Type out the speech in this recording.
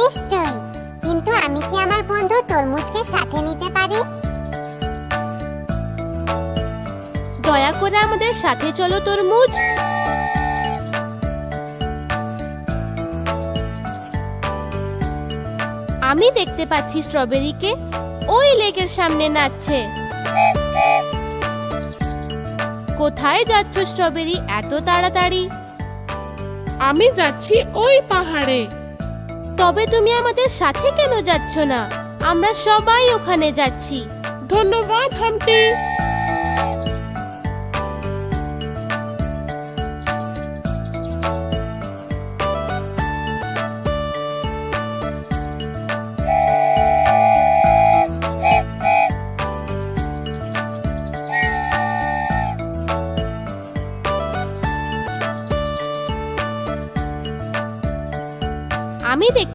নিশ্চয়ই, কিন্তু আমি কি আমার বন্ধু তরমুজকে সাথে নিতে পারি? দয়া করে আমাদের সাথে চলো তরমুজ। আমি দেখতে পাচ্ছি স্ট্রবেরিকে ওই লেকের সামনে নাচছে। কোথায় যাচ্ছ স্ট্রবেরি এত তাড়াতাড়ি? আমি যাচ্ছি ওই পাহাড়ে। তবে তুমি আমাদের সাথে কেন যাচ্ছ না? আমরা সবাই ওখানে যাচ্ছি। ধন্যবাদ হাম্পটি। আমি দেখতে